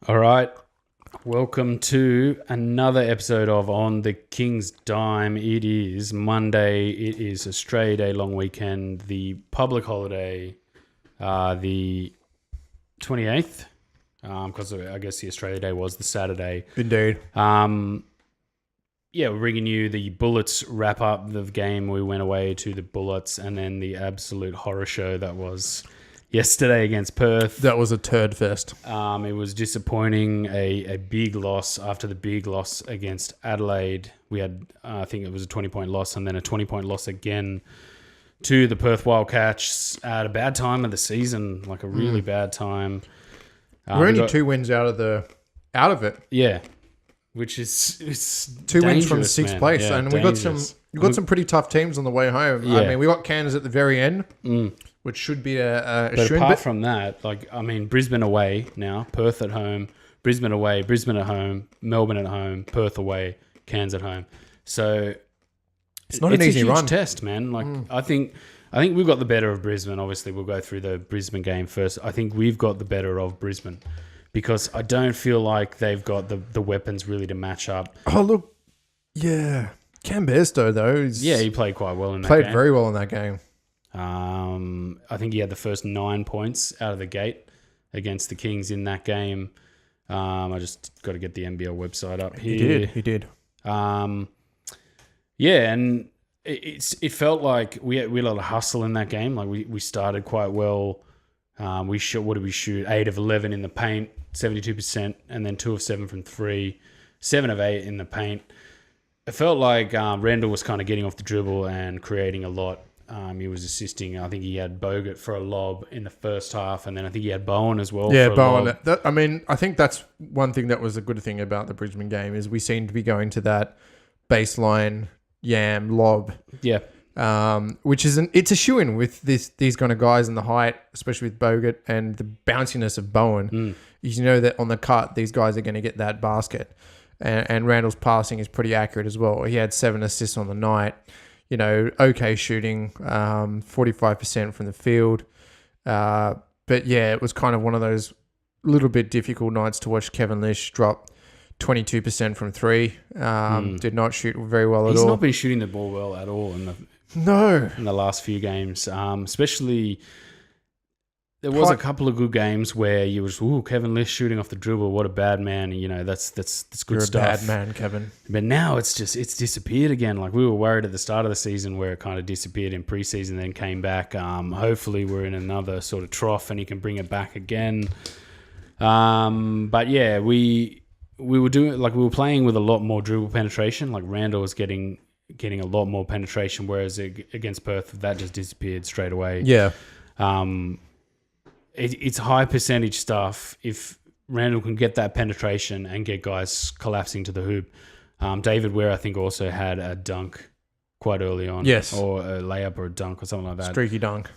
All right. Welcome to another episode of On the King's Dime. It is Monday. It is Australia Day long weekend. The public holiday, the 28th, because I guess the Australia Day was the Saturday. Indeed. Yeah, we're bringing you the Bullets wrap up the game. We went away to the Bullets and then the absolute horror show that was yesterday against Perth. That was a turd fest. It was disappointing, a big loss after the big loss against Adelaide. We had, I think it was a 20-point loss and then a 20-point loss again to the Perth Wildcats at a bad time of the season, like a really bad time. We're only 2 wins out of it. Yeah, which is it's 2 wins from dangerous, sixth man. place, Yeah, and dangerous. we got some pretty tough teams on the way home. Yeah. I mean, we got Cairns at the very end, which should be a But shoo-in, apart from that, Brisbane away now, Perth at home, Brisbane away, Brisbane at home, Melbourne at home, Perth away, Cairns at home. So it's not an easy a huge run. test, man. I think we've got the better of Brisbane. Obviously, we'll go through the Brisbane game first. I think we've got the better of Brisbane because I don't feel like they've got the weapons really to match up. Oh look, yeah, Cam Bairstow though. He played quite well in that played game. very well in that game. I think he had the first 9 points out of the gate against the Kings in that game. I just got to get the NBL website up here. He did. Yeah, and it felt like we had a lot of hustle in that game. Like we started quite well. We shot, what did we shoot? 8 of 11 in the paint, 72%, and then 2 of 7 from 3, 7 of 8 in the paint. It felt like Randall was kind of getting off the dribble and creating a lot. He was assisting. I think he had Bogut for a lob in the first half, and then I think he had Bowen as well. Yeah, for a Bowen. lob. I think that's one thing that was a good thing about the Brisbane game is we seemed to be going to that baseline yam lob. Yeah. Which is it's a shoo-in with these kind of guys and the height, especially with Bogut and the bounciness of Bowen. You know that on the cut, these guys are going to get that basket. And Randall's passing is pretty accurate as well. He had 7 assists on the night. You know, okay shooting, 45% from the field. But yeah, it was kind of one of those little bit difficult nights to watch Kevin Lish drop 22% from 3. Did not shoot very well at all. He's not been shooting the ball well at all in the last few games. Especially, there was a couple of good games where you was, Kevin Lish shooting off the dribble. What a bad man. You know, that's good You're stuff. You're a bad man, Kevin. But now it's disappeared again. Like we were worried at the start of the season where it kind of disappeared in preseason, then came back. Hopefully we're in another sort of trough and he can bring it back again. But yeah, we were doing, like we were playing with a lot more dribble penetration. Like Randall was getting a lot more penetration, whereas against Perth, that just disappeared straight away. Yeah. It's high percentage stuff. If Randall can get that penetration and get guys collapsing to the hoop. David Ware, I think, also had a dunk quite early on. Yes. Or a layup or a dunk or something like that. Streaky dunk.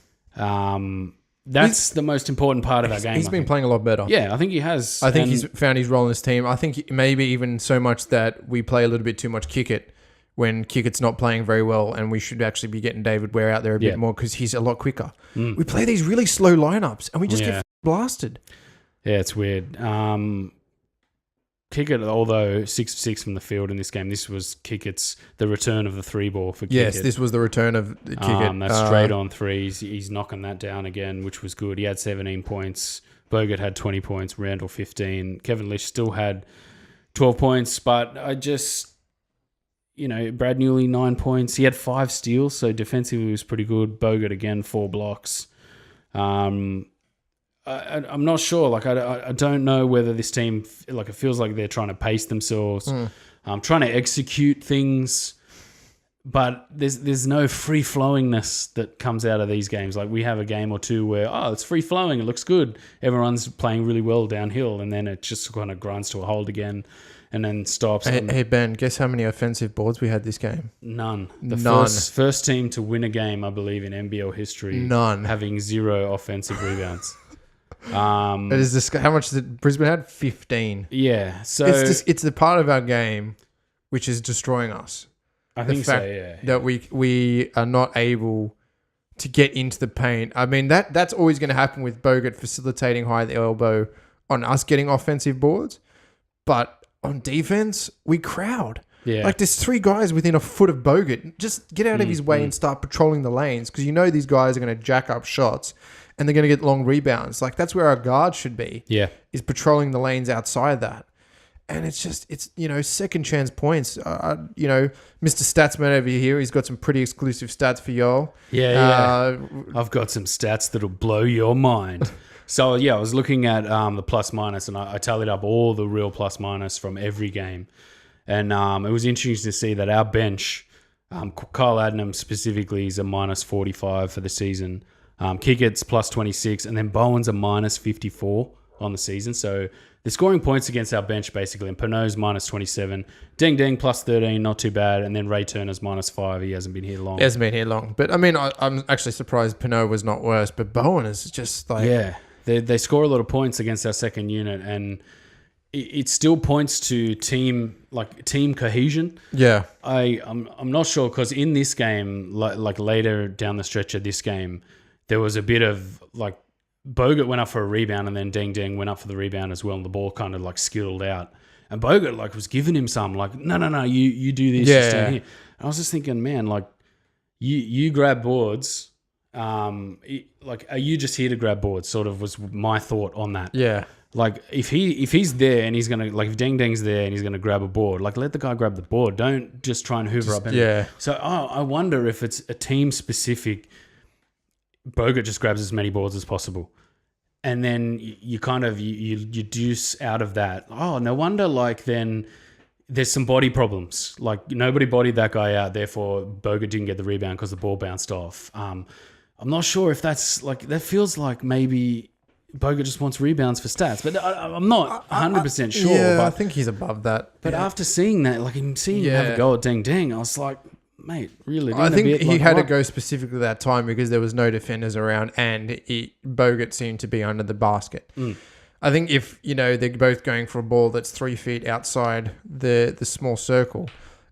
That's the most important part of our game. He's been playing a lot better. Yeah, I think he has. I think he's found his role in this team. I think maybe even so much that we play a little bit too much kick it when Kickett's not playing very well, and we should actually be getting David Ware out there a bit more because he's a lot quicker. We play these really slow lineups, and we just get blasted. Yeah, it's weird. Kickett, although 6 of 6 from the field in this game, this was Kickett's, the return of the 3 ball for Kickett. Yes, this was the return of Kickett. That's straight on threes. He's knocking that down again, which was good. He had 17 points. Bogut had 20 points. Randall 15. Kevin Lish still had 12 points, but I just... You know, Brad Newley, 9 points. He had 5 steals, so defensively he was pretty good. Bogut, again, 4 blocks. I'm not sure. Like, I don't know whether this team, like, it feels like they're trying to pace themselves, trying to execute things, but there's no free-flowingness that comes out of these games. Like, we have a game or two where, it's free-flowing, it looks good. Everyone's playing really well downhill, and then it just kind of grinds to a halt again. And then stops. Hey Ben, guess how many offensive boards we had this game? None. None. First team to win a game, I believe, in NBL history. None. Having 0 offensive rebounds. It is this, how much did Brisbane had? 15. Yeah. So it's the part of our game which is destroying us. I think so. Yeah. That we are not able to get into the paint. I mean, that's always going to happen with Bogut facilitating high at the elbow on us getting offensive boards, but on defense, we crowd. Yeah. Like there's 3 guys within a foot of Bogut. Just get out of his way and start patrolling the lanes because you know these guys are going to jack up shots and they're going to get long rebounds. Like that's where our guard should be. Yeah. Is patrolling the lanes outside that. And it's second chance points. Mr. Statsman over here, he's got some pretty exclusive stats for y'all. Yeah. I've got some stats that'll blow your mind. So, I was looking at the plus minus and I tallied up all the real plus minus from every game. And it was interesting to see that our bench, Kyle Adnam specifically, is a minus 45 for the season. Kickett's plus 26, and then Bowen's a minus 54 on the season. So they're scoring points against our bench, basically. And Pinot's minus 27. Deng Deng plus 13, not too bad. And then Ray Turner's minus 5. He hasn't been here long. He hasn't been here long. But, I mean, I'm actually surprised Pinot was not worse. But Bowen is just like... Yeah, they score a lot of points against our second unit. And it still points to team cohesion. Yeah. I'm not sure because in this game, like later down the stretch of this game, there was a bit of like Bogut went up for a rebound and then Deng Deng went up for the rebound as well, and the ball kind of like skittled out. And Bogut like was giving him some like no you do this, you stand here. And I was just thinking, man, like you grab boards. Are you just here to grab boards? Sort of was my thought on that. Yeah. Like if he's there and he's gonna like if Deng Deng's there and he's gonna grab a board, like let the guy grab the board. Don't just try and hoover up. Yeah. So I wonder if it's a team specific. Bogut just grabs as many boards as possible, and then you kind of you deduce out of that. Oh, no wonder. Like then there's some body problems. Like nobody bodied that guy out, therefore Bogut didn't get the rebound because the ball bounced off. I'm not sure if that's like that feels like maybe Bogut just wants rebounds for stats, but I'm not 100% sure. Yeah, but I think he's above that. But after seeing that, like seeing him have a go at Deng Deng, I was like, mate, really? I think he had to go specifically that time because there was no defenders around and Bogut seemed to be under the basket. I think if, they're both going for a ball that's 3 feet outside the small circle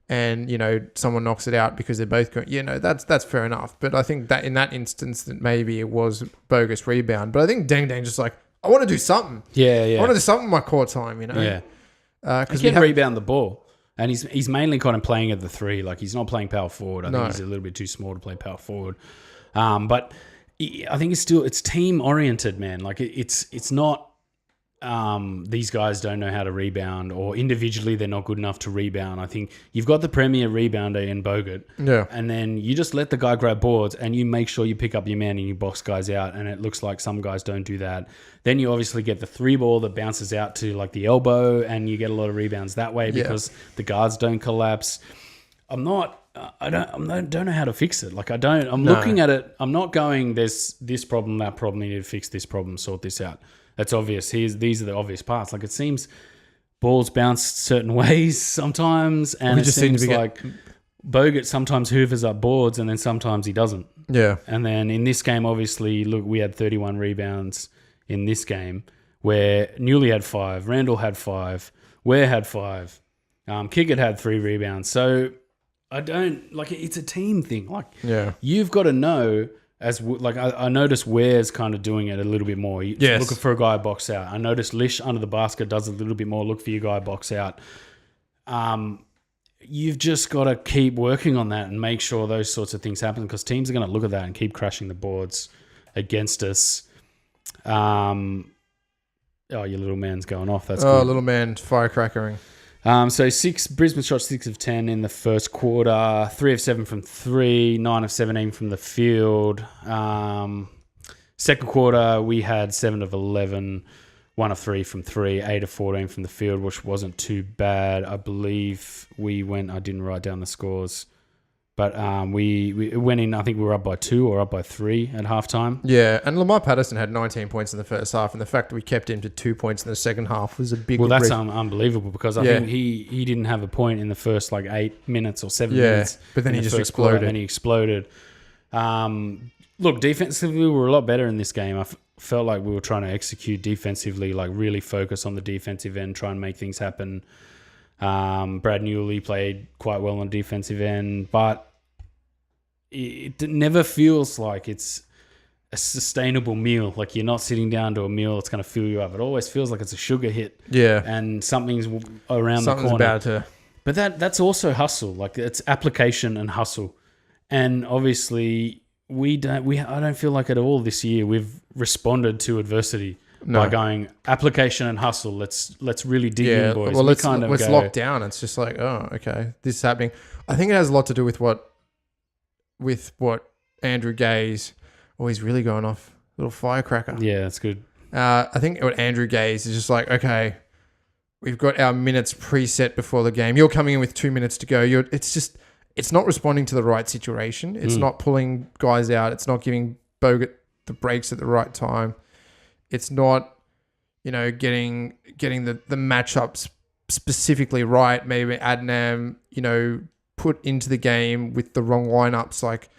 and, someone knocks it out because they're both going, that's fair enough. But I think that in that instance that maybe it was Bogut's rebound. But I think Deng Deng just like, I want to do something. Yeah. I want to do something in my court time, Yeah. Because he can rebound the ball. And he's mainly kind of playing at the 3. Like, he's not playing power forward. I think he's a little bit too small to play power forward. But I think it's team-oriented, man. Like, it's not these guys don't know how to rebound or individually they're not good enough to rebound. I think you've got the premier rebounder in Bogut. Yeah. And then you just let the guy grab boards and you make sure you pick up your man and you box guys out. And it looks like some guys don't do that. Then you obviously get the 3 ball that bounces out to like the elbow and you get a lot of rebounds that way because the guards don't collapse. I don't know how to fix it. Like looking at it. I'm not going, there's this problem, that problem, you need to fix this problem, sort this out. That's obvious. These are the obvious parts. Like it seems balls bounce certain ways sometimes, and it seems like Bogut sometimes hoovers up boards, and then sometimes he doesn't. Yeah. And then in this game, obviously, look, we had 31 rebounds in this game, where Newley had 5, Randall had 5, Ware had 5, Kickett had 3 rebounds. So I don't like it's a team thing. Like you've got to know. I noticed Ware's kind of doing it a little bit more. Looking for a guy box out. I noticed Lish under the basket does a little bit more. Look for your guy box out. You've just got to keep working on that and make sure those sorts of things happen because teams are going to look at that and keep crashing the boards against us. Your little man's going off. That's good. Little man firecrackering. So Brisbane shot 6 of 10 in the first quarter, 3 of 7 from 3, 9 of 17 from the field. Second quarter, we had 7 of 11, 1 of 3 from 3, 8 of 14 from the field, which wasn't too bad. I believe I didn't write down the scores, but we went in, I think we were up by 2 or up by 3 at halftime. Yeah, and Lamar Patterson had 19 points in the first half, and the fact that we kept him to 2 points in the second half was a big... Well, that's unbelievable because I think he didn't have a point in the first 8 minutes or 7 minutes. But then he just exploded. And he exploded. Look, defensively, we were a lot better in this game. I felt like we were trying to execute defensively, like really focus on the defensive end, try and make things happen. Brad Newley played quite well on the defensive end, but it never feels like it's a sustainable meal. Like you're not sitting down to a meal that's going to fill you up. It always feels like it's a sugar hit. Yeah. And something's around the Something's corner. about to. But that's also hustle. Like it's application and hustle. And obviously I don't feel like at all this year we've responded to adversity by going application and hustle. Let's really dig in, boys. Well, let's lock down. It's just like, oh, okay, this is happening. I think it has a lot to do with what Andrew Gaze. Oh, he's really going off. Little firecracker. Yeah, that's good. I think what Andrew Gaze is just like, okay, we've got our minutes preset before the game. You're coming in with 2 minutes to go. It's not responding to the right situation. It's not pulling guys out. It's not giving Bogut the breaks at the right time. It's not, getting the matchups specifically right. Maybe Adnam, put into the game with the wrong lineups. Like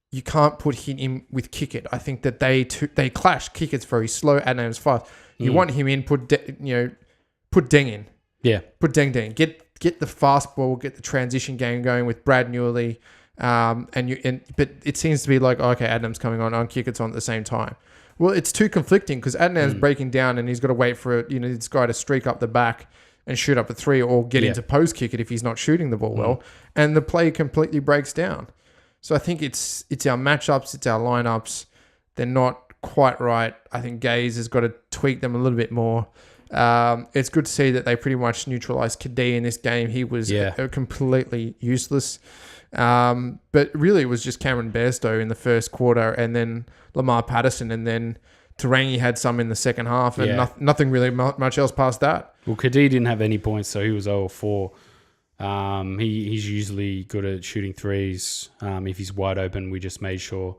you can't put him in with Kickett. I think that they clash. Kickett's very slow. Adnam's fast. You want him in. Put Deng in. Yeah. Put Deng in. Get the fast ball. Get the transition game going with Brad Newley. But it seems to be like, okay, Adnam's coming on Kickett's on at the same time. Well, it's too conflicting because Adnam's breaking down and he's got to wait for this guy to streak up the back and shoot up a three or get into post Kickett if he's not shooting the ball well, and the play completely breaks down. So I think it's our matchups, it's our lineups. They're not quite right. I think Gaze has got to tweak them a little bit more. It's good to see that they pretty much neutralized Kadee in this game. He was completely useless. But really it was just Cameron Bairstow in the first quarter and then Lamar Patterson and then Tarangi had some in the second half and nothing really much else past that. Well, Kadee didn't have any points, so he was 0-4. He's usually good at shooting threes. If he's wide open, we just made sure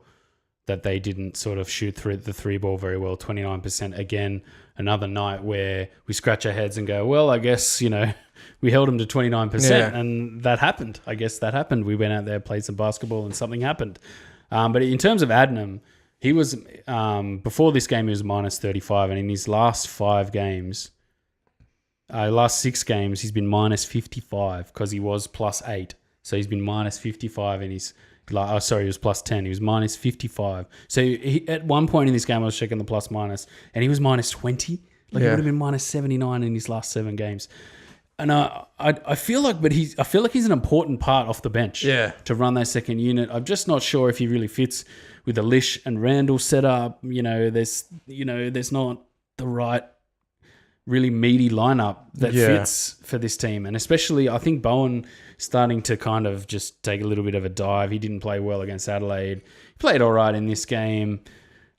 that they didn't sort of shoot through the three ball very well. 29%. Again, another night where we scratch our heads and go, well, I guess, we held them to 29% and that happened. I guess that happened. We went out there, played some basketball and something happened. But in terms of Adnam, he was, before this game, he was minus 35. And in his last 5 games, last 6 games, he's been minus 55 because he was plus 8. So he's been minus 55 in his... he was plus 10. He was minus 55. So at one point in this game, I was checking the plus minus, and he was minus 20. He would have been minus 79 in his last 7 games. And I feel like, he's an important part off the bench to run that second unit. I'm just not sure if he really fits with the Lish and Randall setup. There's not the right really meaty lineup that fits for this team. And especially, I think Bowen starting to kind of just take a little bit of a dive. He didn't play well against Adelaide. He played all right in this game.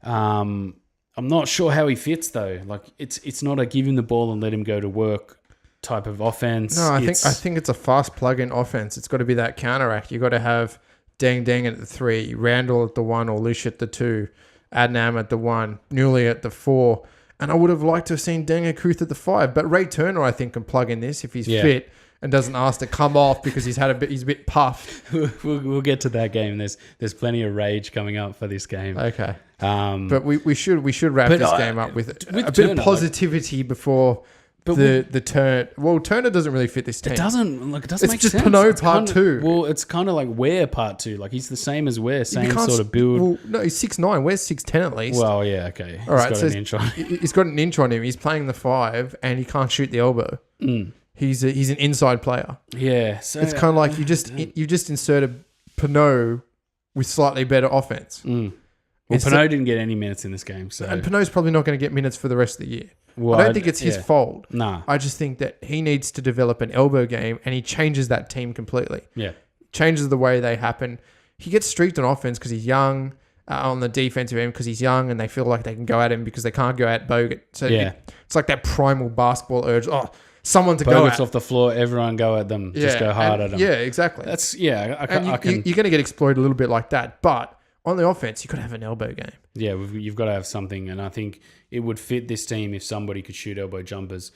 I'm not sure how he fits, though. Like, it's not a give him the ball and let him go to work type of offense. No, I think it's a fast plug-in offense. It's got to be that counteract. You've got to have Deng at the 3, Randall at the 1 or Lish at the 2, Adnam at the 1, Newley at the 4. And I would have liked to have seen Deng Akuth at the 5. But Ray Turner, I think, can plug in this if he's fit and doesn't ask to come off because he's a bit puffed. We'll get to that game. There's plenty of rage coming up for this game. Okay. But we should wrap this game up with a bit of positivity before the turn. Well, Turner doesn't really fit this team. It doesn't make sense. It's just Pinot part 2. Well, it's kind of like Ware part 2. Like he's the same as Ware, same sort of build. Well, no, he's 6'9". Where's 6'10" at least? Well, yeah, okay. All right, got an inch on him. He's got an inch on him. He's playing the 5 and he can't shoot the elbow. He's an inside player. Yeah, so it's kind of like you just inserted Pinot with slightly better offense. Well, Pinot didn't get any minutes in this game, and Pinot's probably not going to get minutes for the rest of the year. Well, I don't think it's his fault. Nah. I just think that he needs to develop an elbow game, and he changes that team completely. Yeah, changes the way they happen. He gets streaked on offense because he's young. On the defensive end because he's young, and they feel like they can go at him because they can't go at Bogut. So it's like that primal basketball urge. Oh, someone to go at. Bogut's off the floor, everyone go at them. Just go hard at them. Yeah, exactly. That's you're going to get exploited a little bit like that, but on the offense, you've got to have an elbow game. Yeah, you've got to have something, and I think it would fit this team if somebody could shoot elbow jumpers.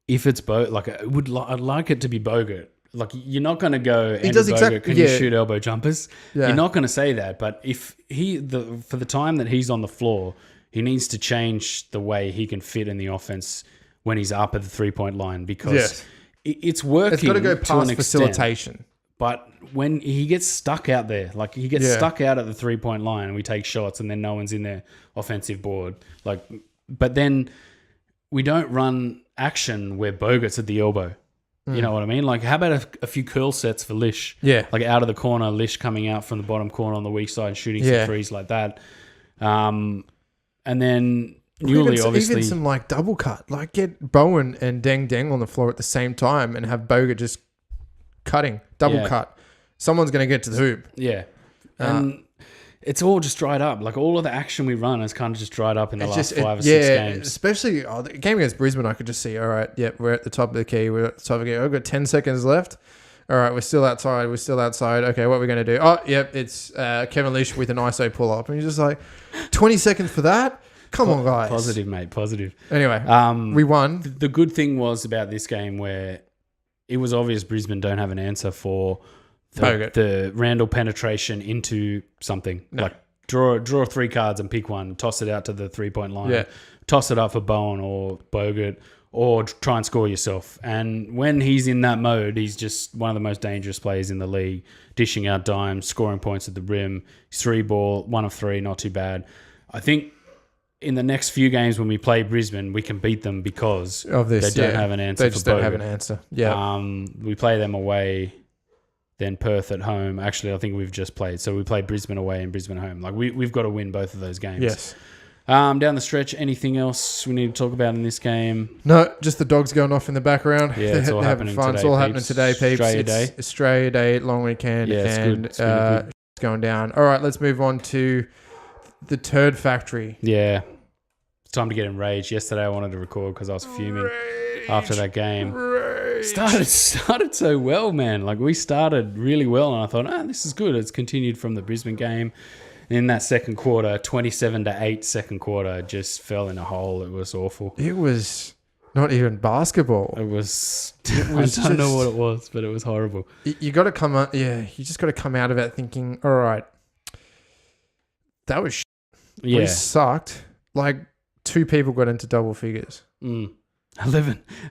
If it's I'd like it to be Bogut. Like, you're not going to go, Andrew Bogut, can you shoot elbow jumpers? Yeah. You're not going to say that, but if for the time that he's on the floor, he needs to change the way he can fit in the offense when he's up at the 3-point line because it's working. It's got to go past facilitation. But when he gets stuck out there, like he gets stuck out at the 3-point line and we take shots and then no one's in their offensive board. Like, but then we don't run action where Bogut's at the elbow. You know what I mean? Like, how about a few curl sets for Lish? Yeah. Like out of the corner, Lish coming out from the bottom corner on the weak side and shooting some threes like that. And then Newley, obviously. Even some like double cut. Like get Bowen and Deng on the floor at the same time and have Bogut just cutting. Double cut. Someone's going to get to the hoop. Yeah. And it's all just dried up. Like all of the action we run has kind of just dried up in the last 5 or 6 games. Especially the game against Brisbane, I could just see, all right, we're at the top of the key. We're at the top of the key. I've got 10 seconds left. All right, we're still outside. Okay, what are we going to do? Oh, yep, it's Kevin Lish with an ISO pull-up. And you're just like, 20 seconds for that? Come on, guys. Positive, mate, positive. Anyway, we won. The good thing was about this game where it was obvious Brisbane don't have an answer for the Randall penetration into something. No. Like draw 3 cards and pick one, toss it out to the 3-point line, toss it up for Bowen or Bogut, or try and score yourself. And when he's in that mode, he's just one of the most dangerous players in the league, dishing out dimes, scoring points at the rim. He's 3-ball, 1 of 3, not too bad. I think in the next few games when we play Brisbane, we can beat them because of this, they don't have an answer. They just don't have an answer. Yeah. We play them away, then Perth at home. Actually, I think we've just played. So we play Brisbane away and Brisbane home. Like we've got to win both of those games. Yes. Down the stretch, anything else we need to talk about in this game? No, just the dogs going off in the background. Yeah, it's all happening today. It's all happening today, peeps. Australia Day, long weekend. Yeah, it's good. It's going down. All right, let's move on to the Turd Factory. Yeah. It's time to get enraged. Yesterday I wanted to record because I was fuming after that game. Started so well, man. Like we started really well and I thought, this is good. It's continued from the Brisbane game. In that second quarter, 27-8 second quarter, just fell in a hole. It was awful. It was not even basketball. I don't know what it was, but it was horrible. You got to come out. Yeah, you just got to come out of it thinking, all right, that was we sucked. Like 2 people got into double figures. 11.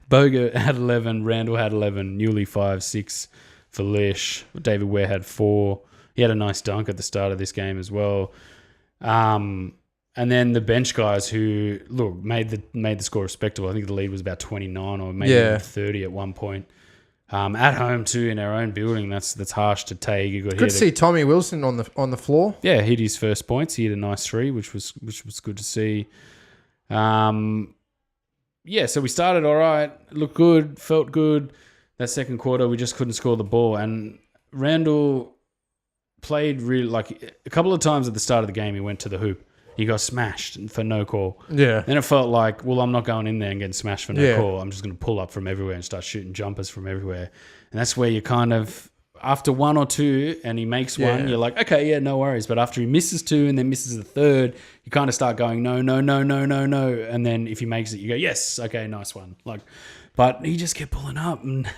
Bogut had 11. Randall had 11. Newley 5, 6 for Lish. David Ware had 4. He had a nice dunk at the start of this game as well. And then the bench guys who, look, made the score respectable. I think the lead was about 29 or maybe even 30 at one point. At home too, in our own building. That's harsh to take. Good to see Tommy Wilson on the floor. Yeah, hit his first points. He hit a nice 3, which was good to see. So we started all right. Looked good. Felt good. That second quarter, we just couldn't score the ball. And Randall played really, like a couple of times at the start of the game, he went to the hoop. He got smashed for no call. Yeah. Then it felt like, well, I'm not going in there and getting smashed for no call. I'm just going to pull up from everywhere and start shooting jumpers from everywhere. And that's where you kind of, after 1 or 2 and he makes one, you're like, okay, yeah, no worries. But after he misses 2 and then misses the third, you kind of start going, no. And then if he makes it, you go, yes, okay, nice one. Like, but he just kept pulling up and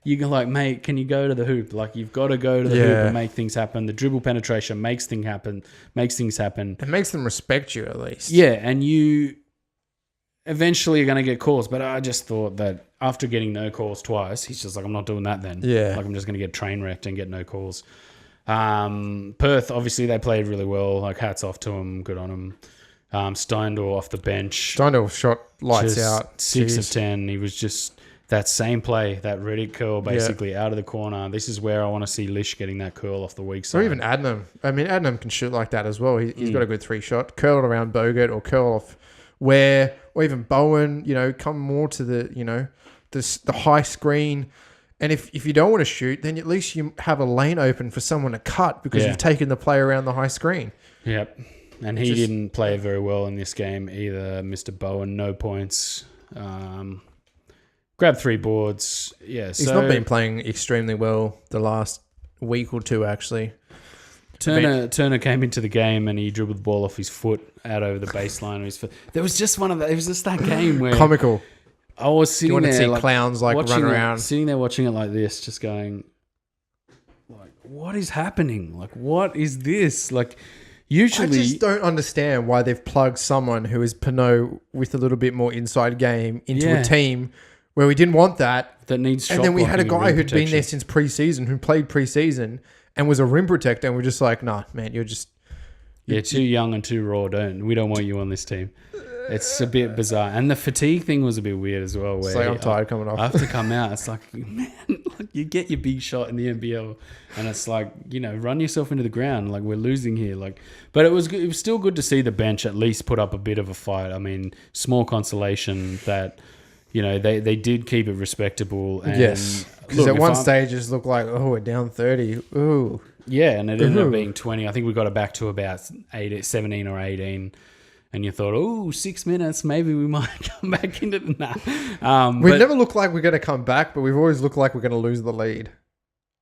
you go like, mate, can you go to the hoop? Like, you've got to go to the hoop and make things happen. The dribble penetration makes things happen. It makes them respect you at least. Yeah, and you eventually are going to get calls. But I just thought that after getting no calls twice, he's just like, I'm not doing that then. Yeah. Like, I'm just going to get train wrecked and get no calls. Perth, obviously, they played really well. Like, hats off to them. Good on them. Steindl off the bench. Steindl shot lights out. 6 of 10. He was just... that same play, that Reddick curl, basically out of the corner. This is where I want to see Lish getting that curl off the weak side. Or even Adnam. I mean, Adnam can shoot like that as well. He's got a good 3 shot. Curl it around Bogut or curl off Ware or even Bowen, come more to the, the high screen. And if you don't want to shoot, then at least you have a lane open for someone to cut because you've taken the play around the high screen. Yep. And he didn't play very well in this game either, Mr. Bowen. No points. Grabbed 3 boards. Yeah, he's not been playing extremely well the last week or 2, actually. Turner came into the game and he dribbled the ball off his foot out over the baseline of his foot. There was just it was just that game where comical. I was sitting there, see clowns run around, sitting there watching it like this, just going, like, what is happening? Like, what is this? Like, usually, I just don't understand why they've plugged someone who is Pinot with a little bit more inside game into a team where we didn't want that. that needs shot And then we had a blocking and guy rim who'd been protection. there since preseason, who played preseason and was a rim protector, and we're just like, nah, man, you're just... Yeah, too young and too raw. We don't want you on this team. It's a bit bizarre. And the fatigue thing was a bit weird as well. Where It's like, I'm tired coming off. I have to come out. It's like, man, like you get your big shot in the NBL, and it's like, run yourself into the ground. Like, we're losing here. Like, but it was still good to see the bench at least put up a bit of a fight. I mean, small consolation that, they did keep it respectable. And Yes. Because at one stage it just looked like, we're down 30. Ooh. Yeah, and it ended up being 20. I think we got it back to about 17 or 18. And you thought, 6 minutes, maybe we might come back into the... Nah. We've never looked like we're going to come back, but we've always looked like we're going to lose the lead.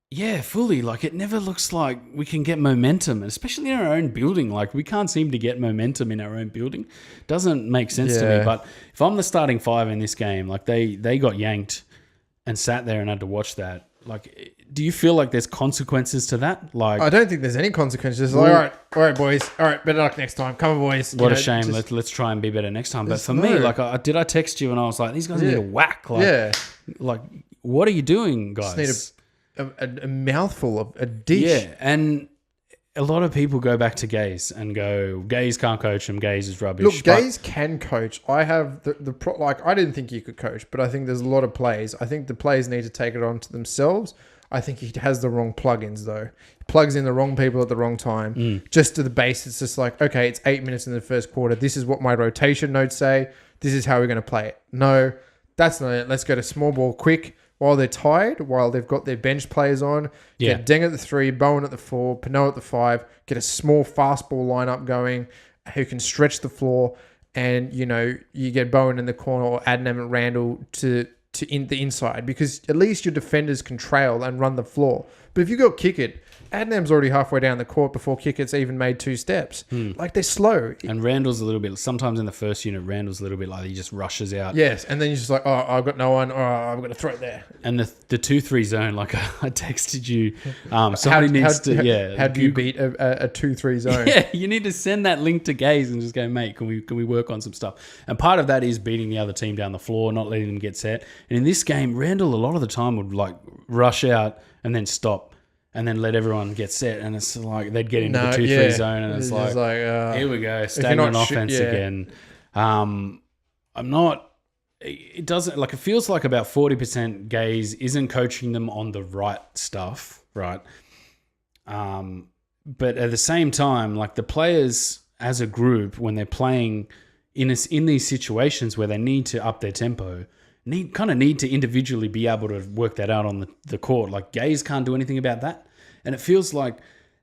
Yeah, fully. Like, it never looks like we can get momentum, especially in our own building. Like, we can't seem to get momentum in our own building. Doesn't make sense to me. But if I'm the starting five in this game, like, they got yanked and sat there and had to watch that. Like, do you feel like there's consequences to that? Like, I don't think there's any consequences. Like, all right, boys. All right, better luck next time. Come on, boys. What a shame. Let's try and be better next time. But for me, like, did I text you and I was like, these guys need a whack? Like, like, what are you doing, guys? Just need a mouthful of a dish. Yeah, and a lot of people go back to Gaze and go, Gaze can't coach him. Gaze is rubbish. Look, Gaze can coach. I have I didn't think he could coach, but I think there's a lot of plays. I think the players need to take it on to themselves. I think he has the wrong plugins though. He plugs in the wrong people at the wrong time. Just to the base, it's just like, okay, it's 8 minutes in the first quarter. This is what my rotation notes say. This is how we're going to play it. No, that's not it. Let's go to small ball quick while they're tired, while they've got their bench players on. Get Deng at the 3, Bowen at the 4, Pinot at the 5. Get a small fast ball lineup going who can stretch the floor. And, you get Bowen in the corner or Adnam and Randall to in the inside, because at least your defenders can trail and run the floor. But if you go kick it, Adnam's already halfway down the court before Kickett's even made 2 steps. Like, they're slow. And Randall's a little bit... Sometimes in the first unit, Randall's a little bit like he just rushes out. Yes, and then you're just like, I've got no one. I'm going to throw it there. And the 2-3 zone, like I texted you, somebody needs to... How do you beat a 2-3 zone? Yeah, you need to send that link to Gaze and just go, mate, can we work on some stuff? And part of that is beating the other team down the floor, not letting them get set. And in this game, Randall a lot of the time would like rush out and then stop. And then let everyone get set, and it's like they'd get into the 2-3 zone, and it's like here we go, stagnant offense again. I'm not. It doesn't like. It feels like about 40% Gaze isn't coaching them on the right stuff, right? But at the same time, like the players as a group, when they're playing in these situations where they need to up their tempo, need to individually be able to work that out on the court. Like Gaze can't do anything about that. And it feels like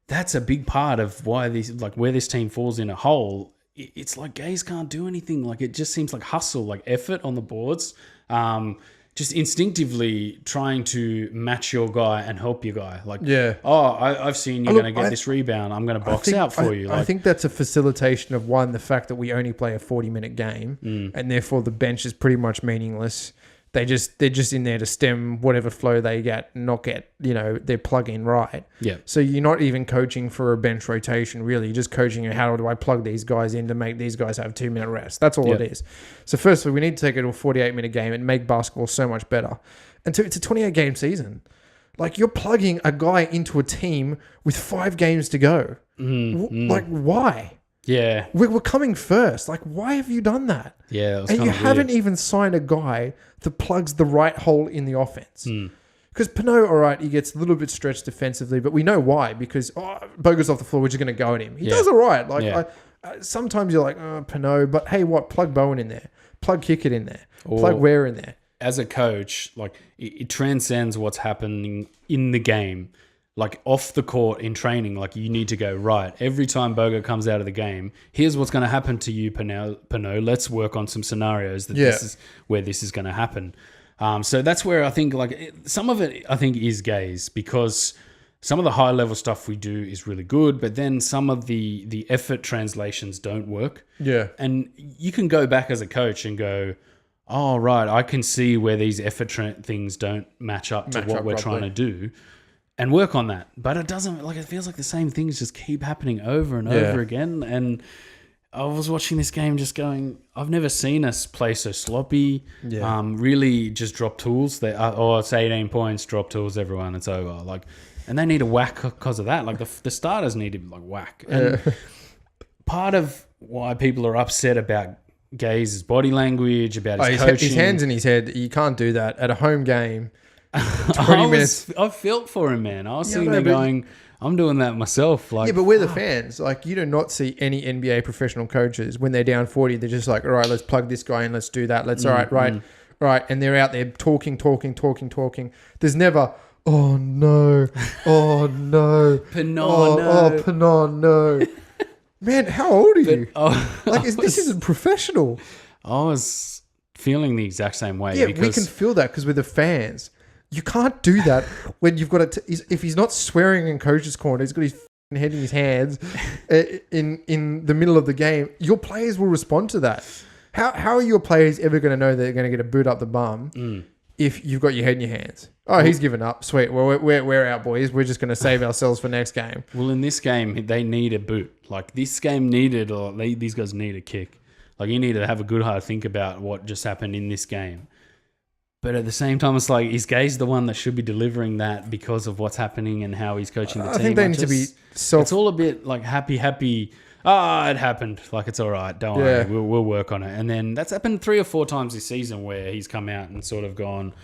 that's a big part of why where this team falls in a hole. It's like Gaze can't do anything. Like it just seems like hustle, like effort on the boards. Just instinctively trying to match your guy and help your guy. Like, I've seen you're going to get this rebound. I'm going to box out for you. I think that's a facilitation of the fact that we only play a 40-minute game, and therefore the bench is pretty much meaningless. They're just in there to stem whatever flow they get, not get their plug in right. Yeah. So you're not even coaching for a bench rotation, really. You're just coaching how do I plug these guys in to make these guys have 2-minute rest. That's all it is. So firstly, we need to take it to a 48-minute game and make basketball so much better. And it's a 28-game season. Like you're plugging a guy into a team with 5 games to go. Like why? Yeah. We're coming first. Like, why have you done that? Yeah, and you haven't even signed a guy that plugs the right hole in the offense. Because Pinot, all right, he gets a little bit stretched defensively, but we know why. Because Bogut's off the floor, we're just going to go at him. He does all right. Like sometimes you're like, Pinot, but hey, what? Plug Bowen in there. Plug Kickett in there. Plug Ware in there. As a coach, like it transcends what's happening in the game. Like off the court in training, like you need to go, right, every time Bogut comes out of the game, here's what's going to happen to you, Pinot. Let's work on some scenarios that this is where this is going to happen. So that's where I think some of it I think is Gaze, because some of the high level stuff we do is really good, but then some of the effort translations don't work. Yeah. And you can go back as a coach and go, oh, right, I can see where these effort things don't match up to what we're trying to do. And work on that. But it doesn't, it feels like the same things just keep happening over and over again. And I was watching this game just going, I've never seen us play so sloppy. Yeah. Really just drop tools. It's 18 points, drop tools, everyone, it's over. Like, and they need a whack because of that. Like the starters need to like whack. And part of why people are upset about Gaze's body language, about his coaching. His hands in his head. You can't do that at a home game. 20 minutes. I felt for him, man. I was sitting there going, I'm doing that myself. Like, yeah, but we're the fans. Like, you do not see any NBA professional coaches when they're down 40. They're just like, all right, let's plug this guy in. Let's do that. Let's, all right. And they're out there talking. There's never, oh, no. Oh, no. Pinon, no. Man, how old are you? This isn't professional. I was feeling the exact same way. Yeah, because we can feel that because we're the fans. You can't do that when you've got if he's not swearing in coach's corner, he's got his head in his hands in the middle of the game. Your players will respond to that. How are your players ever going to know they're going to get a boot up the bum if you've got your head in your hands? Oh, he's given up. Sweet. Well, we're out, boys. We're just going to save ourselves for next game. Well, in this game, they need a boot. Like, this game needed, these guys need a kick. Like, you need to have a good hard think about what just happened in this game. But at the same time, it's like, is Gaze the one that should be delivering that because of what's happening and how he's coaching the team? I think they need to be It's all a bit like happy. Oh, it happened. Like, it's all right. Don't worry. We'll work on it. And then that's happened 3 or 4 times this season where he's come out and sort of gone,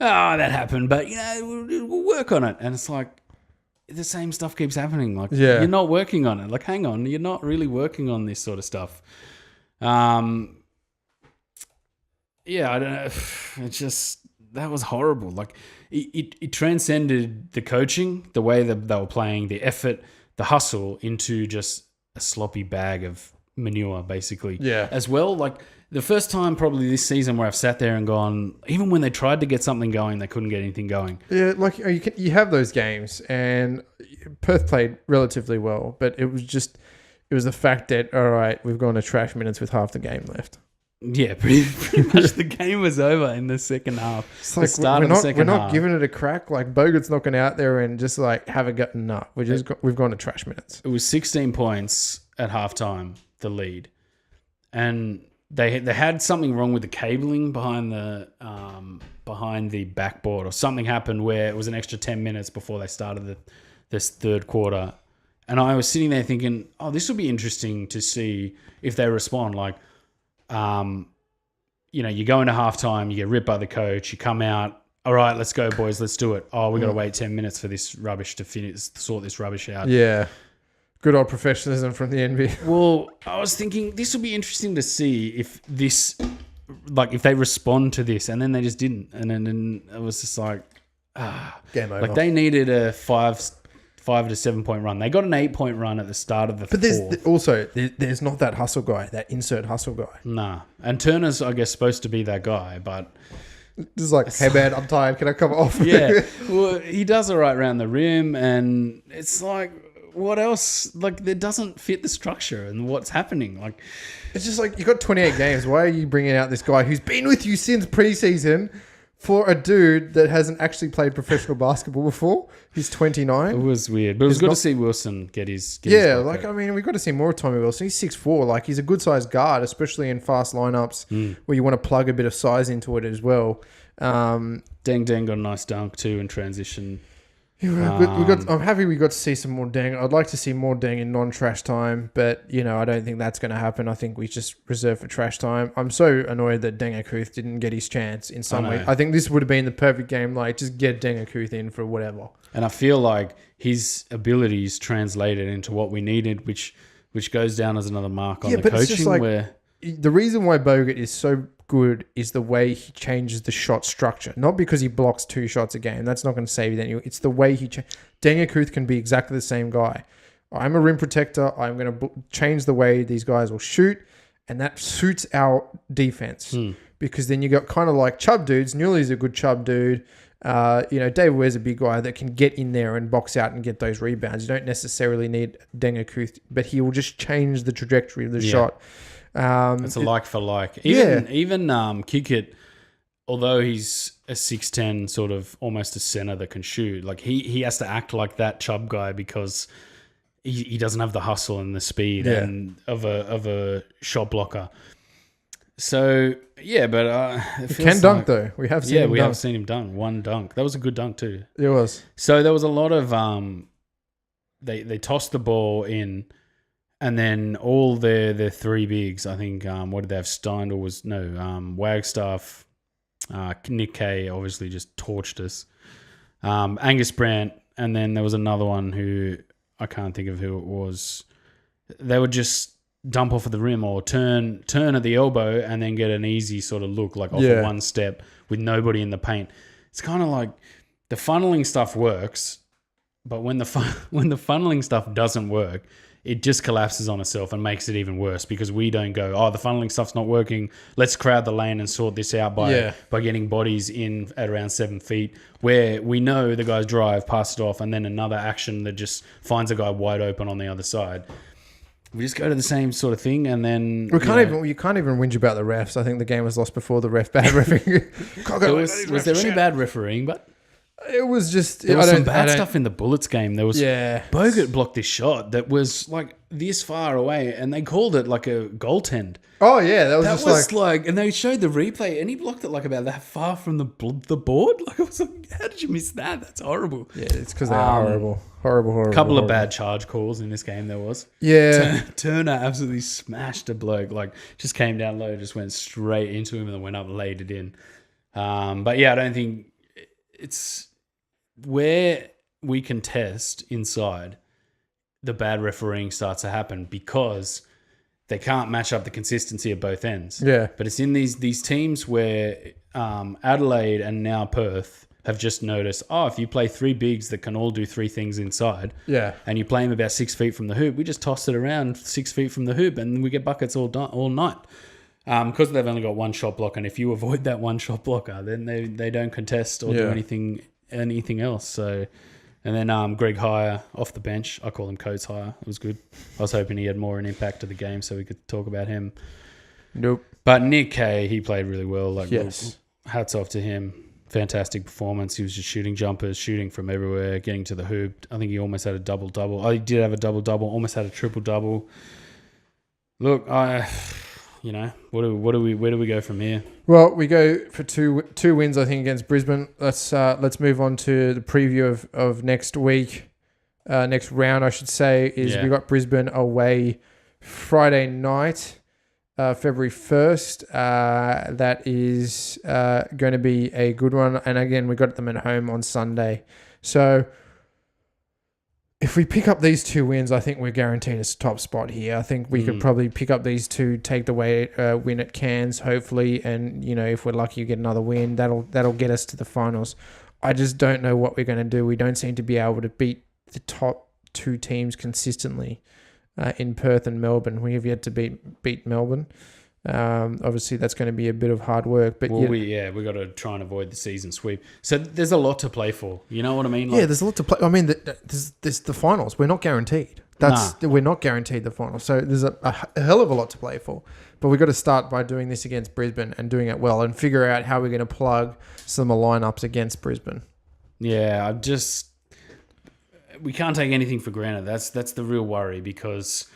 oh, that happened, but, we'll work on it. And it's like, the same stuff keeps happening. Like, you're not working on it. Like, hang on, you're not really working on this sort of stuff. Yeah, I don't know. It's just, that was horrible. Like, it transcended the coaching, the way that they were playing, the effort, the hustle, into just a sloppy bag of manure, basically. Yeah. As well, like, the first time probably this season where I've sat there and gone, even when they tried to get something going, they couldn't get anything going. Yeah, like, you have those games, and Perth played relatively well, but it was the fact that, all right, we've gone to trash minutes with half the game left. Yeah, pretty much the game was over in the second half. It's like, we're not giving it a crack. Like, Bogut's not going out there and just like have a gut and nut. We've gone to trash minutes. It was 16 points at halftime, the lead, and they had something wrong with the cabling behind the backboard, or something happened where it was an extra 10 minutes before they started this third quarter, and I was sitting there thinking, oh, this will be interesting to see if they respond. Like, you go into halftime, you get ripped by the coach, you come out, all right, let's go, boys, let's do it. Oh, we got to wait 10 minutes for this rubbish to sort this rubbish out. Yeah. Good old professionalism from the NBA. Well, I was thinking this will be interesting to see if if they respond to this, and then they just didn't. And then it was just like, game over. Like, they needed a 5 to 7 point run. They got an 8 point run at the start of the fourth. There's not that hustle guy, that insert hustle guy. Nah. And Turner's, I guess, supposed to be that guy, but just like, hey man, I'm tired. Can I come off? Yeah. Well, he does all right around the rim, and it's like, what else? Like, it doesn't fit the structure and what's happening. Like, it's just like, you got 28 games. Why are you bringing out this guy who's been with you since preseason for a dude that hasn't actually played professional basketball before? He's 29. It was weird, but it was good to see Wilson get his like, I mean, we've got to see more of Tommy Wilson. He's 6'4". Like, he's a good sized guard, especially in fast lineups where you want to plug a bit of size into it as well. Deng got a nice dunk too in transition. I'm happy we got to see some more Deng. I'd like to see more Deng in non-trash time, but, I don't think that's going to happen. I think we just reserve for trash time. I'm so annoyed that Deng Akuth didn't get his chance in some way. I think this would have been the perfect game. Like, just get Deng Akuth in for whatever. And I feel like his abilities translated into what we needed, which goes down as another mark on the coaching. It's just like, the reason why Bogut is so good is the way he changes the shot structure. Not because he blocks 2 shots a game. That's not going to save you then. It's the way he Deng Akuth can be exactly the same guy. I'm a rim protector. I'm going to change the way these guys will shoot, and that suits our defense. Because then you got kind of like chub dudes. Newley's a good chub dude. Dave Ware's a big guy that can get in there and box out and get those rebounds. You don't necessarily need Deng Akuth, but he will just change the trajectory of the shot. It's a like for like. Even Kick It, although he's a 6'10", sort of almost a center that can shoot, like he has to act like that chub guy because he doesn't have the hustle and the speed and of a shot blocker. So but it He can dunk though. We have seen him dunk. have seen him dunk. One dunk. That was a good dunk too. It was. So there was a lot of they tossed the ball in, and then all their three bigs. I think what did they have? Steindl was Wagstaff, Nick Kay obviously just torched us. Angus Brandt, and then there was another one who I can't think of who it was. They would just dump off of the rim or turn at the elbow and then get an easy sort of look like off of one step with nobody in the paint. It's kind of like the funneling stuff works, but when the funneling stuff doesn't work, it just collapses on itself and makes it even worse because we don't go, oh, the funneling stuff's not working. Let's crowd the lane and sort this out by getting bodies in at around 7 feet where we know the guys drive, pass it off, and then another action that just finds a guy wide open on the other side. We just go to the same sort of thing, and then you can't even whinge about the refs. I think the game was lost before the bad refereeing. Was there any bad refereeing? But it was just there was some bad stuff in the Bullets game. There was Bogut blocked this shot that was like this far away, and they called it like a goaltend. Oh yeah, that was like, and they showed the replay, and he blocked it like about that far from the board. Like I was like, how did you miss that? That's horrible. Yeah, it's because they're horrible. Couple of bad charge calls in this game. There was Turner absolutely smashed a bloke. Like just came down low, just went straight into him, and then went up, laid it in. But yeah, I don't think it's where we can test inside. The bad refereeing starts to happen because they can't match up the consistency at both ends. Yeah. But it's in these teams where Adelaide and now Perth have just noticed, if you play three bigs that can all do three things inside, and you play them about 6 feet from the hoop, we just toss it around 6 feet from the hoop and we get buckets all night. Because they've only got one shot block, and if you avoid that one shot blocker, then they don't contest or do anything else. So... And then Greg Hire off the bench. I call him Coates Hire. It was good. I was hoping he had more an impact to the game so we could talk about him. Nope. But Nick Kay, he played really well. Hats off to him. Fantastic performance. He was just shooting jumpers, shooting from everywhere, getting to the hoop. I think he almost had a double-double. Oh, he did have a double-double. Almost had a triple-double. Look, where do we go from here? Well, we go for two wins, I think, against Brisbane. Let's move on to the preview of next week. Next round, I should say, is we got Brisbane away Friday night, February 1st. That is going to be a good one. And again, we got them at home on Sunday. So if we pick up these two wins, I think we're guaranteed a top spot here. I think we could probably pick up these two, take the win at Cairns, hopefully, and if we're lucky, you get another win. That'll get us to the finals. I just don't know what we're going to do. We don't seem to be able to beat the top two teams consistently in Perth and Melbourne. We have yet to beat Melbourne. Obviously, that's going to be a bit of hard work. But we got to try and avoid the season sweep. So there's a lot to play for. You know what I mean? There's a lot to play. I mean, there's the finals. We're not guaranteed. We're not guaranteed the finals. So there's a hell of a lot to play for. But we've got to start by doing this against Brisbane and doing it well and figure out how we're going to plug some lineups against Brisbane. Yeah, we can't take anything for granted. That's the real worry because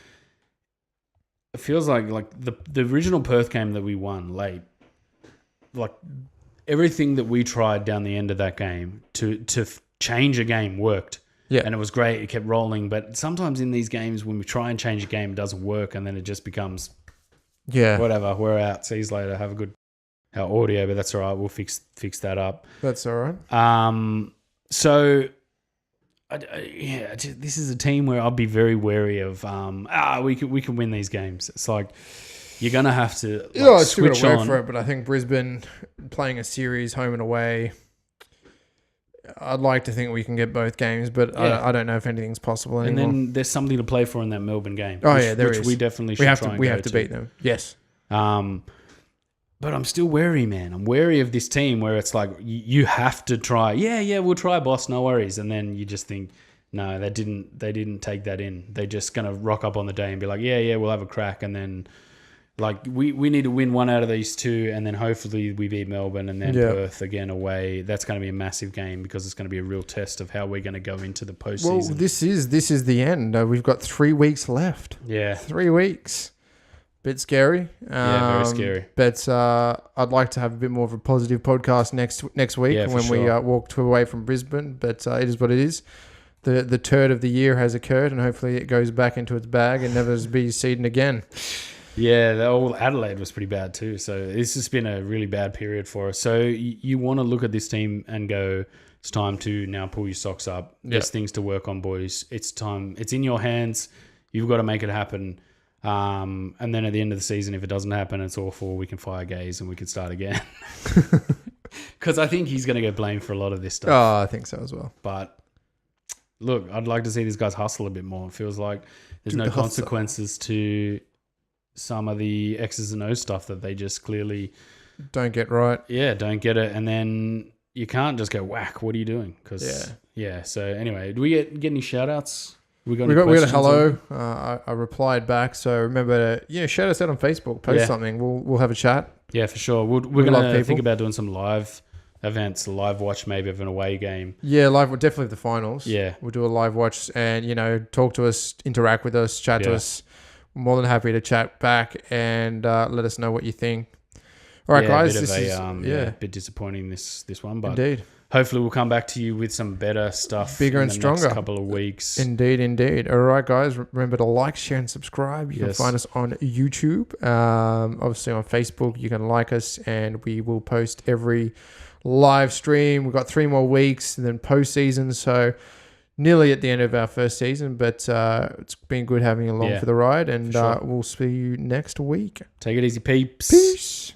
it feels like the original Perth game that we won late, like everything that we tried down the end of that game to change a game worked. Yeah. And it was great. It kept rolling. But sometimes in these games, when we try and change a game, it doesn't work. And then it just becomes, whatever. We're out. See you later. Have a good audio, but that's all right. We'll fix that up. That's all right. So... this is a team where I'll be very wary of. We can win these games. It's like you're gonna have to switch on for it. But I think Brisbane playing a series home and away. I'd like to think we can get both games, but I don't know if anything's possible anymore. And then there's something to play for in that Melbourne game. There is. We definitely should we have to beat them. Yes. But I'm still wary, man. I'm wary of this team where it's like you have to try. Yeah, we'll try, boss. No worries. And then you just think, no, they didn't take that in. They're just gonna rock up on the day and be like, yeah, we'll have a crack. And then Like, we need to win one out of these two, and then hopefully we beat Melbourne and then Perth again away. That's going to be a massive game because it's going to be a real test of how we're going to go into the postseason. Well, this is the end. We've got 3 weeks left. Yeah. 3 weeks. Bit scary. Very scary. But I'd like to have a bit more of a positive podcast next week when we walk away from Brisbane. But it is what it is. The turd of the year has occurred, and hopefully it goes back into its bag and never be seen again. Yeah, the old Adelaide was pretty bad too. So this has been a really bad period for us. So you want to look at this team and go, it's time to now pull your socks up. There's things to work on, boys. It's time. It's in your hands. You've got to make it happen. And then at the end of the season, if it doesn't happen, it's awful. We can fire Gaze and we can start again. Because I think he's going to get blamed for a lot of this stuff. Oh, I think so as well. But look, I'd like to see these guys hustle a bit more. It feels like there's no consequences to some of the X's and O's stuff that they just clearly don't get right. Yeah, don't get it. And then you can't just go, whack, what are you doing? Because so anyway, do we get any shout outs? We got a hello. I replied back. So remember to shout us out on Facebook. Post something. We'll have a chat. Yeah, for sure. We're going to think about doing some live events, a live watch maybe of an away game. Yeah, live. Definitely the finals. Yeah. We'll do a live watch and, talk to us, interact with us, chat to us. We're more than happy to chat back and let us know what you think. All right, guys. This is a bit disappointing this one, but indeed. Hopefully we'll come back to you with some better stuff, bigger in and the stronger. Next couple of weeks. Indeed. All right, guys. Remember to like, share, and subscribe. You can find us on YouTube. Obviously on Facebook, you can like us, and we will post every live stream. We've got 3 more weeks, and then postseason. So nearly at the end of our first season, but it's been good having you along for the ride, and we'll see you next week. Take it easy, peeps. Peace.